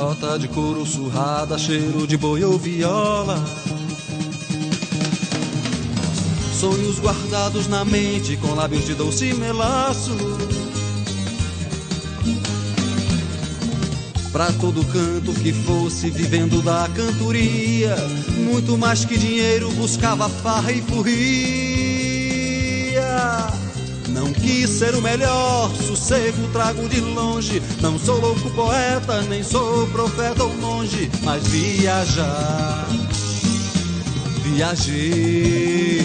bota de couro surrada, cheiro de boi ou viola. Sonhos guardados na mente com lábios de doce melaço. Pra todo canto que fosse, vivendo da cantoria, muito mais que dinheiro, buscava farra e furria. Não quis ser o melhor, sossego trago de longe. Não sou louco poeta, nem sou profeta ou monge, mas viajar, viajei,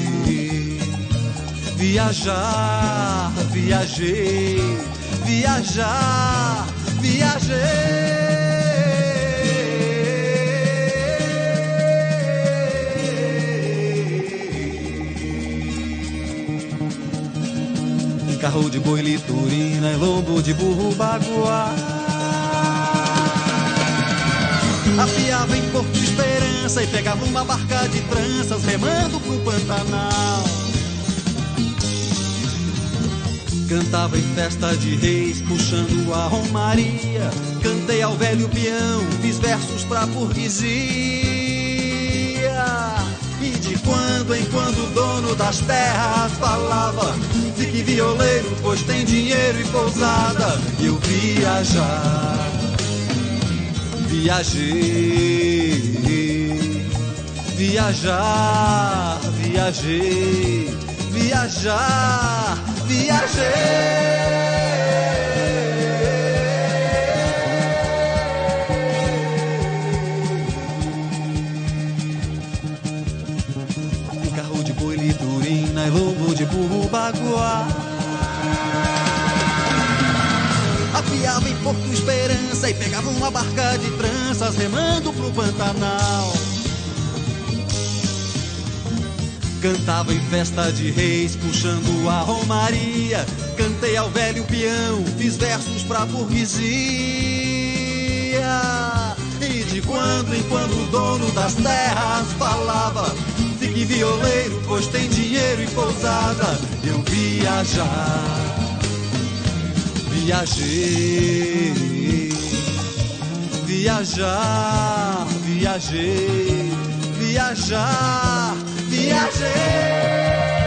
viajar, viajei, viajar, viajei. Carro de boi liturina e lombo de burro baguá. Apiava em Porto Esperança e pegava uma barca de tranças remando pro Pantanal. Cantava em festa de reis puxando a romaria. Cantei ao velho peão, fiz versos pra burguesia. E de quando em quando o dono das terras falava: fique violeiro, pois tem dinheiro e pousada. E eu viajar, viajei, viajar, viajei, viajar, viajei. E lombo de burro baguá. Apiava em Porto Esperança e pegava uma barca de tranças remando pro Pantanal. Cantava em festa de reis puxando a romaria. Cantei ao velho peão, fiz versos pra burguesia. E de quando em quando o dono das terras falava: fique violeiro, pois tem dinheiro e pousada. Eu viajar, viajei, viajar, viajei, viajar, viajei.